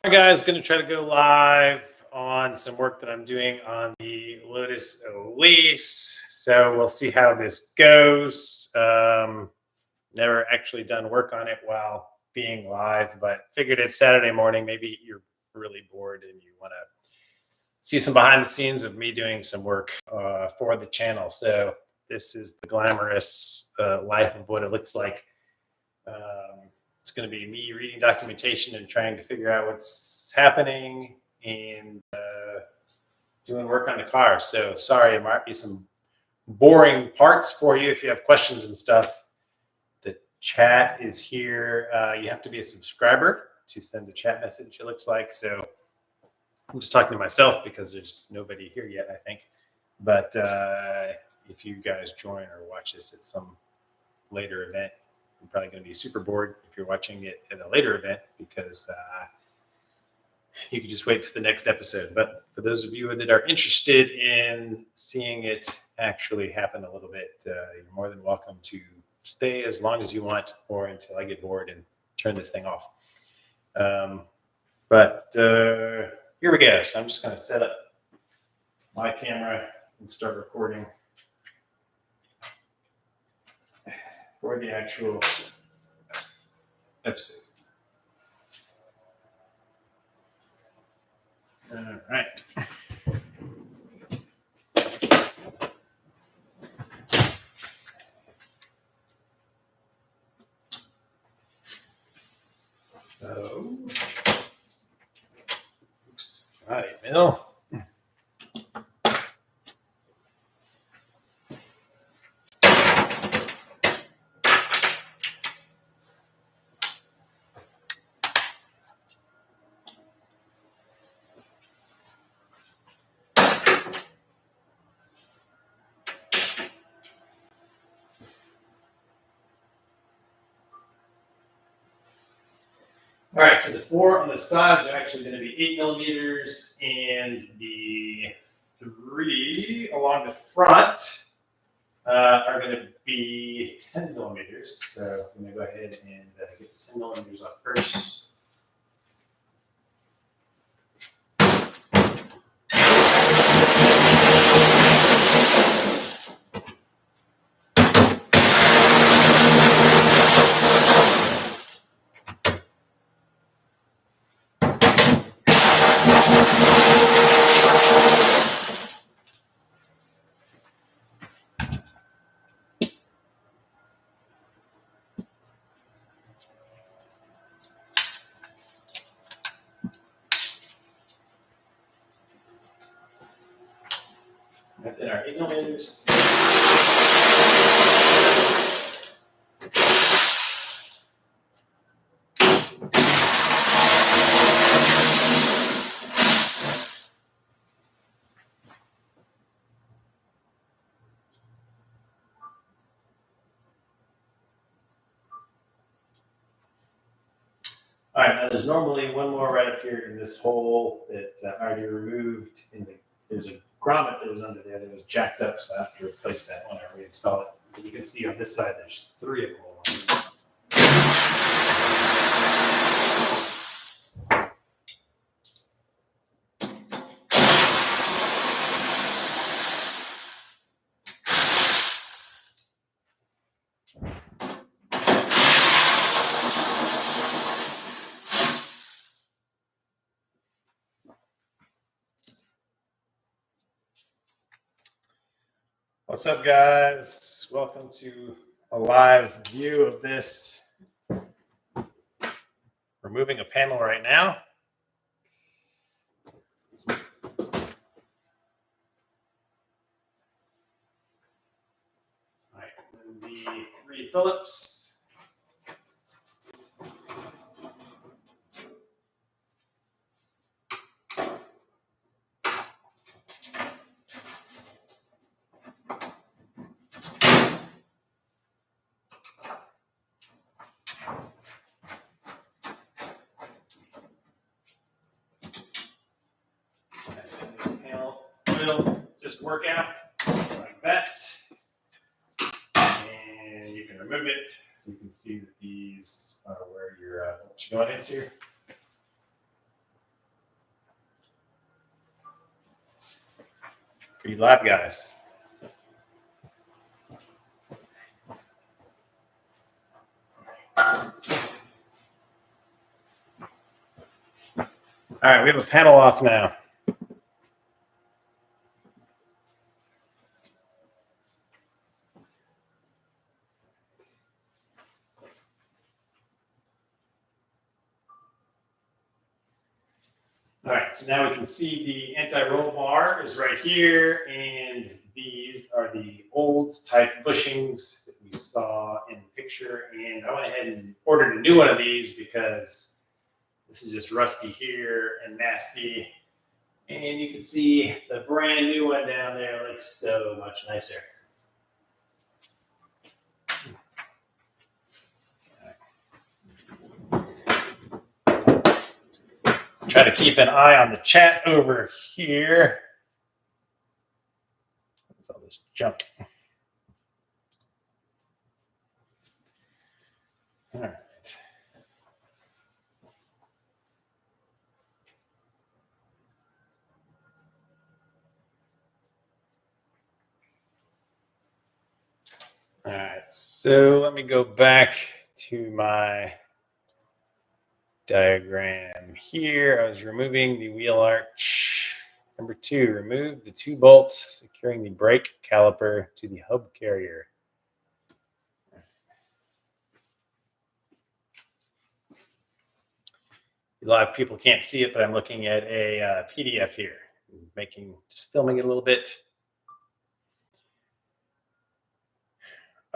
All right, guys, going to try to go live on some work that I'm doing on the Lotus Elise. So we'll see how this goes. Never actually done work on it while being live, but figured it's Saturday morning. Maybe you're really bored and you want to see some behind the scenes of me doing some work for the channel. So this is the glamorous life of what it looks like. It's going to be me reading documentation and trying to figure out what's happening and doing work on the car. So sorry, it might be some boring parts for you if you have questions and stuff. The chat is here. You have to be a subscriber to send a chat message, it looks like. So I'm just talking to myself because there's nobody here yet, I think. But if you guys join or watch this at some later event, you're probably going to be super bored if you're watching it at a later event because you can just wait to the next episode. But for those of you that are interested in seeing it actually happen a little bit, you're more than welcome to stay as long as you want or until I get bored and turn this thing off. But here we go. So I'm just going to set up my camera and start recording for the actual episode. All right. So, oops. All right, Bill. All right, so the 4 on the sides are actually going to be 8 millimeters, and the 3 along the front are going to be 10 millimeters. So I'm going to go ahead and get the 10 millimeters off first. And then our 8 millimeters. All right, now there's normally one more right up here in this hole that I already removed. There's a grommet that was under there that was jacked up, so I have to replace that when I reinstall it. But you can see on this side, there's 3 of them. What's up, guys? Welcome to a live view of this. Removing a panel right now. All right, and the 3 Phillips. Will just work out like that, and you can remove it so you can see that these are where your bolts are going into. for you live guys. All right, we have a panel off now. All right, so now we can see the anti-roll bar is right here, and these are the old type bushings that we saw in the picture. And I went ahead and ordered a new one of these because this is just rusty here and nasty. And you can see the brand new one down there looks so much nicer. Try to keep an eye on the chat over here. What's all this junk? All right. All right, so let me go back to my diagram here. I was removing the wheel arch. Number 2, remove the 2 bolts securing the brake caliper to the hub carrier. A lot of people can't see it, but I'm looking at a PDF here, just filming it a little bit.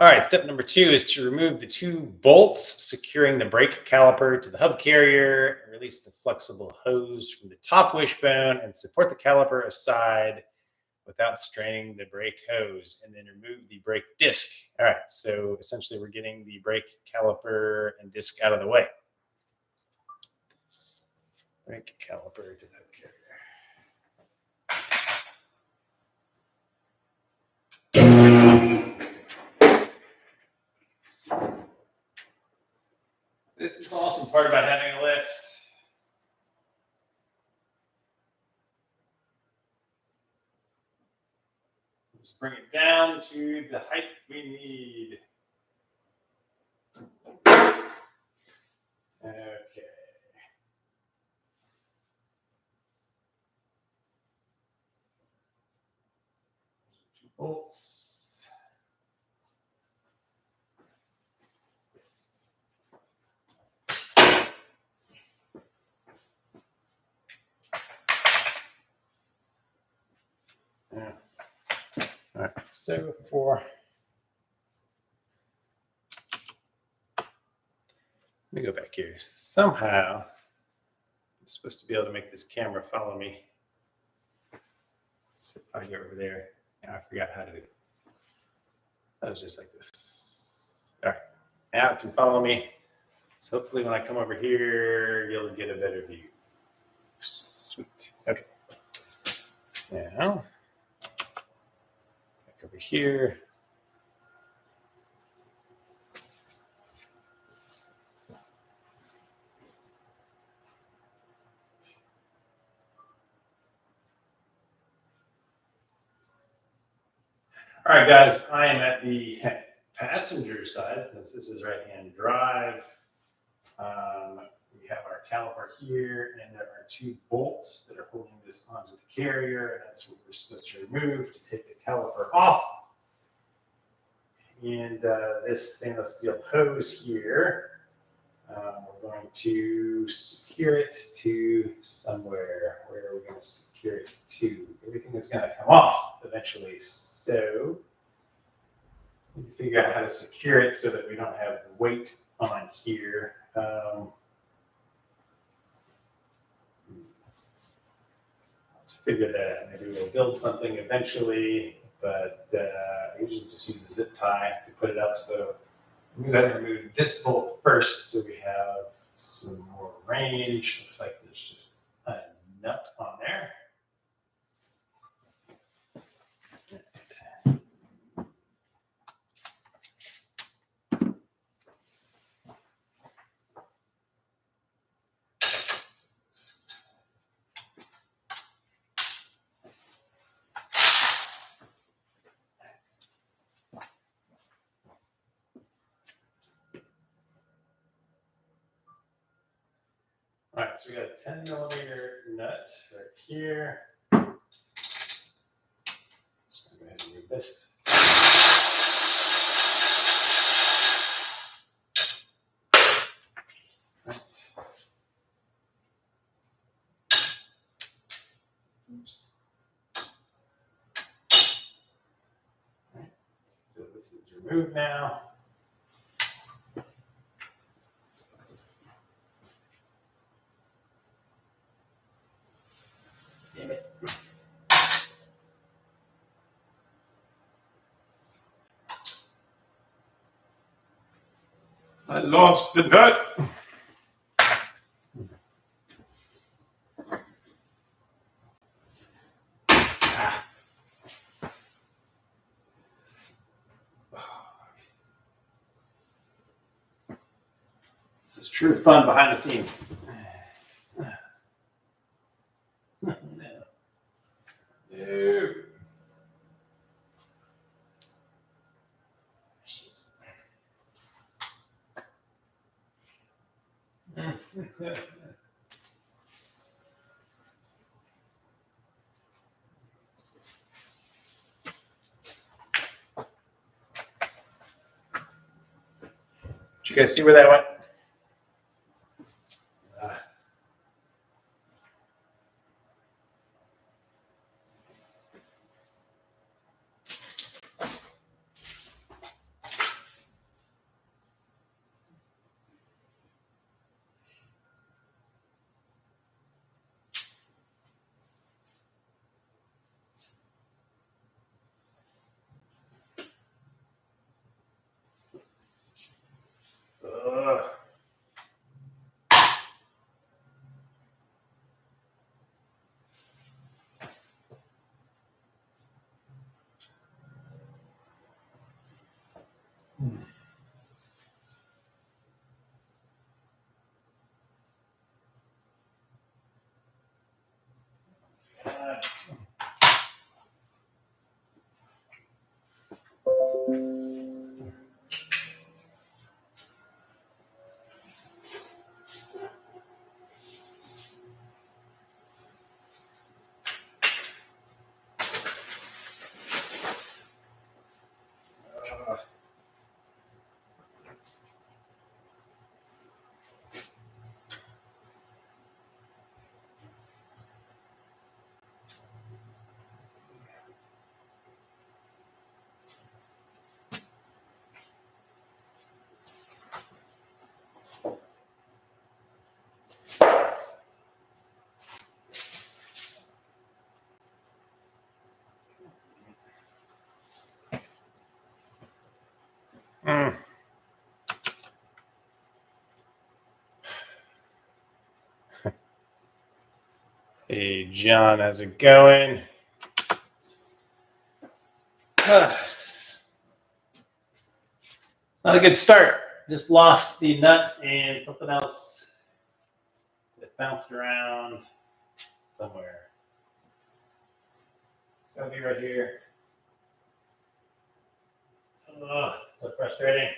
All right, step number 2 is to remove the 2 bolts securing the brake caliper to the hub carrier, release the flexible hose from the top wishbone, and support the caliper aside without straining the brake hose, and then remove the brake disc. All right, so essentially we're getting the brake caliper and disc out of the way. Brake caliper to the hub carrier. This is the awesome part about having a lift. Just bring it down to the height we need. Okay. Bolts. Yeah. All right, so let me go back here. Somehow, I'm supposed to be able to make this camera follow me. So if I go over there, now I forgot how to do it. That was just like this. All right, now it can follow me. So hopefully when I come over here, you'll get a better view. Sweet. Okay. Now, back over here. All right, guys, I am at the passenger side since this is right-hand drive. We have our caliper here, and there are 2 bolts that are holding this onto the carrier, and that's what we're supposed to remove to take the caliper off. And this stainless steel hose here, we're going to secure it to somewhere. Where are we going to secure it to? Everything is going to come off eventually. So we need to figure out how to secure it so that we don't have weight on here. Let's figure that out. Maybe we'll build something eventually, but I usually just use a zip tie to put it up. So I'm going to remove this bolt first so we have some more range. Looks like there's just a nut on there. All right, so we got a 10mm nut right here. Just gonna go ahead and move this. Right. Oops. Right. So this is removed now. Damn it. I lost the nut. This is true fun behind the scenes. No. Did you guys see where that went? Mm. Hey, John, how's it going? It's not a good start. Just lost the nut and something else that bounced around somewhere. It's gotta be right here. Oh, so frustrating.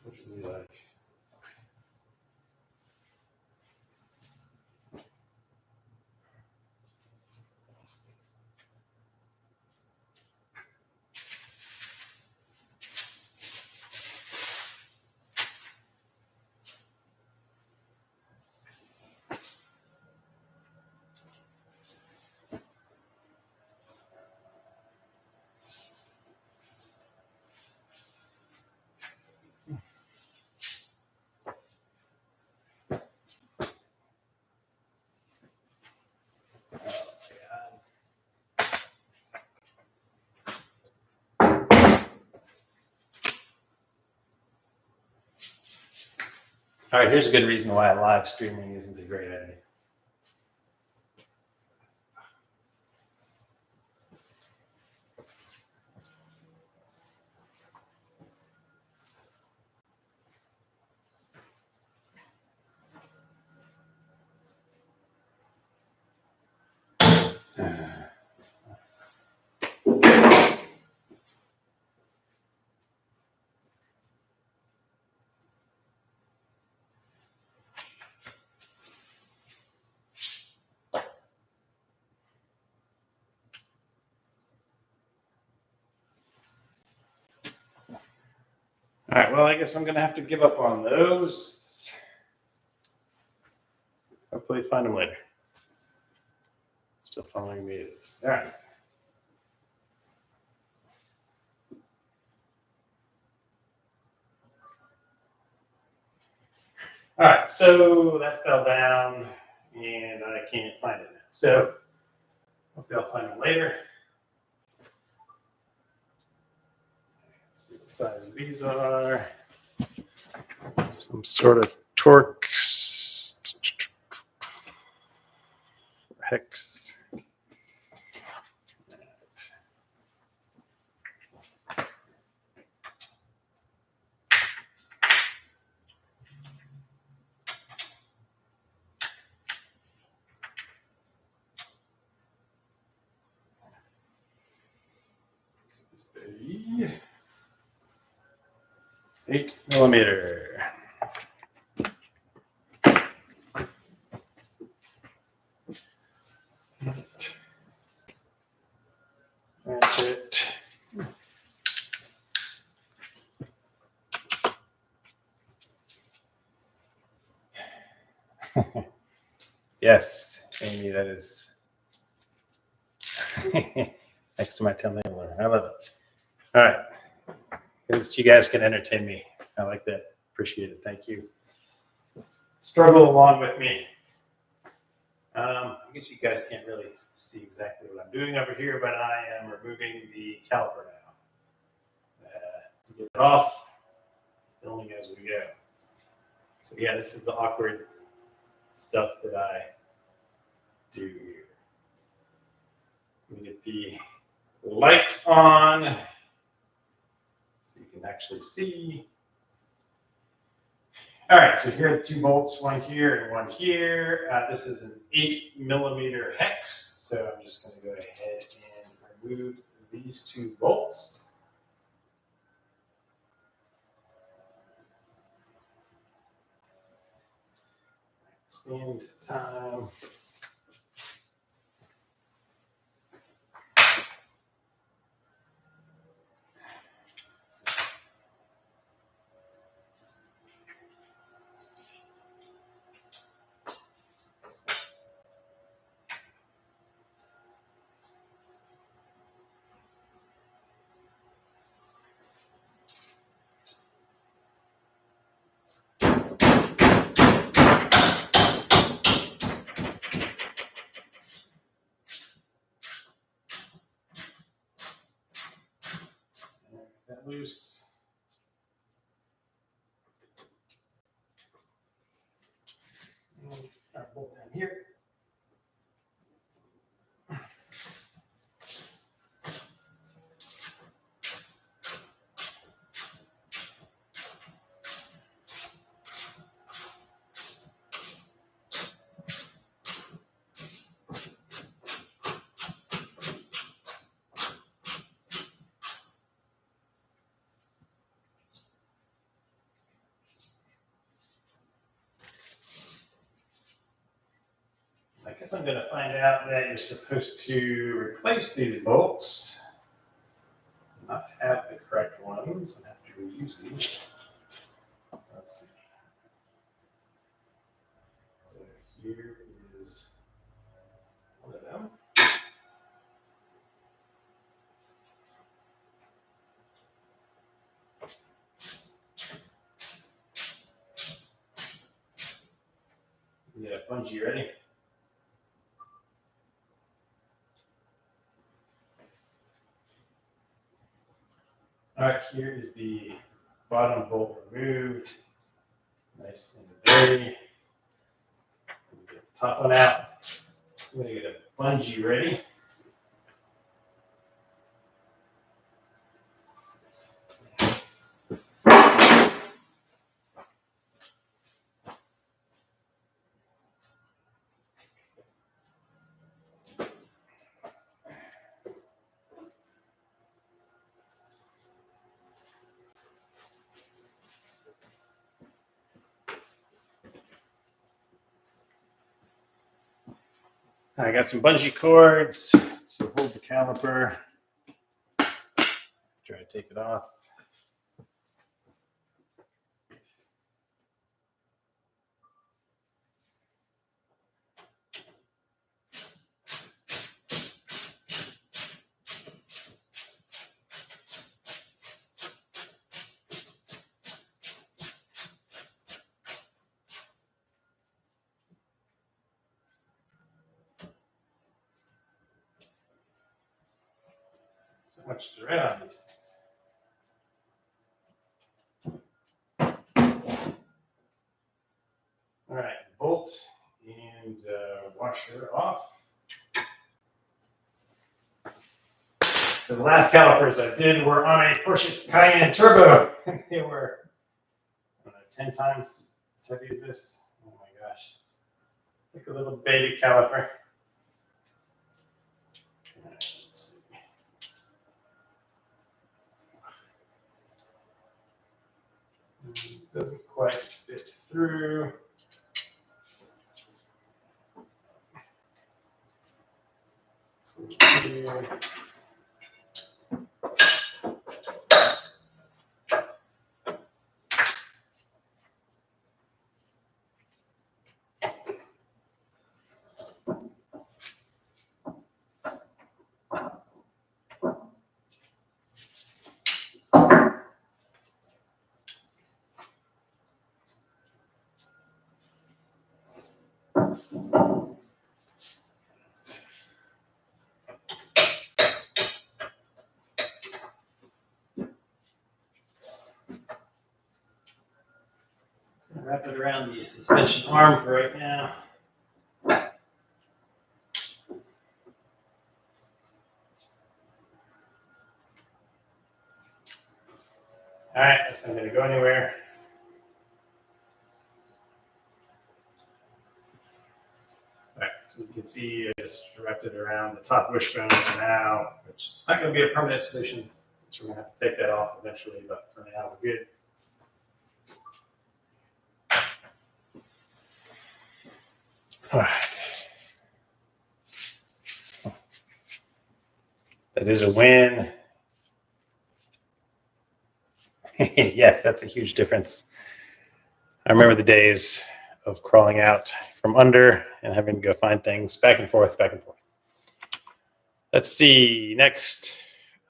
What should we like? All right, here's a good reason why live streaming isn't a great idea. well, I guess I'm going to have to give up on those. Hopefully find them later. Still following me. All right. All right, so that fell down, and I can't find it now. So hopefully I'll find it later. Let's see what size these are. Some sort of torque hex. This is 8 millimeter. Ratchet. Yes, Amy, that is next to my tail nailer. I love it. All right. At least you guys can entertain me. I like that. Appreciate it. Thank you. Struggle along with me. I guess you guys can't really see exactly what I'm doing over here, but I am removing the caliper now. To get it off, filming as we go. So yeah, this is the awkward stuff that I do here. Let me get the light on so you can actually see. All right, so here are the 2 bolts, one here and one here. This is an 8 millimeter hex, so I'm just going to go ahead and remove these 2 bolts. Stand time. That loose. Our bolt down here. I guess I'm going to find out that you're supposed to replace these bolts, not have the correct ones, and have to reuse these. Let's see. So here is one of them. We got a bungee ready. All right, here is the bottom bolt removed. Nice and dirty. Get the top one out. I'm going to get a bungee ready. I got some bungee cords to hold the caliper after I take it off. So much thread on these things. All right, bolt and washer off. So the last calipers I did were on a Porsche Cayenne Turbo. They were 10 times as heavy as this. Oh my gosh. Like a little baby caliper. Let's see. Doesn't quite fit through. Here. Wrap it around the suspension arm for right now. All right, that's not going to go anywhere. All right, so we can see I just wrapped it around the top wishbone for now, which is not going to be a permanent solution. So we're going to have to take that off eventually, but for now we're good. All right. That is a win. Yes, that's a huge difference. I remember the days of crawling out from under and having to go find things back and forth, back and forth. Let's see. Next,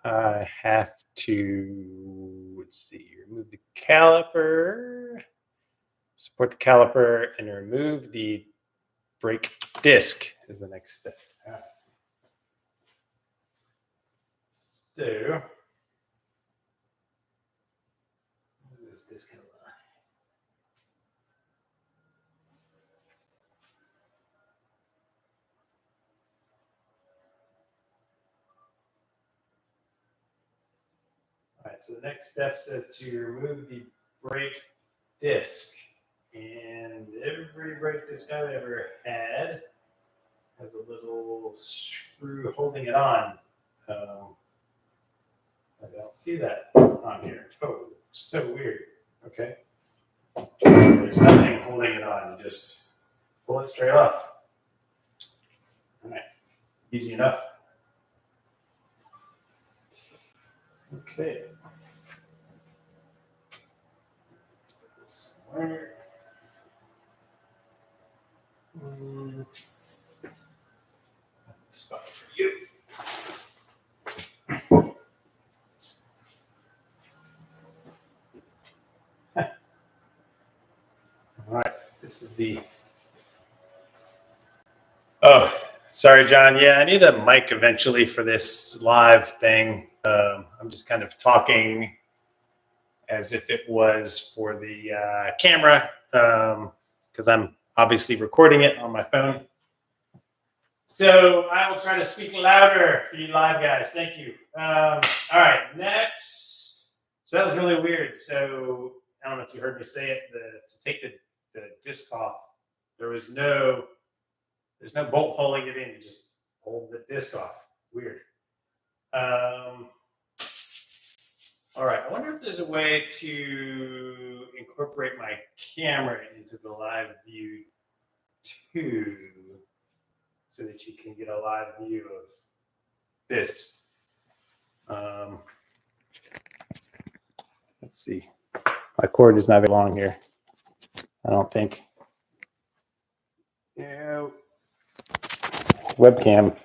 I have to, let's see, remove the caliper, support the caliper, and remove the brake disc is the next step. All right. So, what is this disc going to lie? All right, so the next step says to remove the brake disc. And every brake disc I've ever had has a little screw holding it on. I don't see that on here. Oh, so weird. Okay. There's nothing holding it on. You just pull it straight off. All right. Easy enough. Okay. Somewhere. Spot for you. All right, this is the. Oh, sorry, John. Yeah, I need a mic eventually for this live thing. I'm just kind of talking as if it was for the camera, because I'm obviously recording it on my phone. So I will try to speak louder for you live guys. Thank you. All right, next. So that was really weird. So I don't know if you heard me say it. To take the disc off, there's no bolt holding it in. You just hold the disc off. Weird. All right. I wonder if there's a way to incorporate my camera into the live view too, so that you can get a live view of this. Let's see. My cord is not very long here. I don't think. Yeah. Webcam.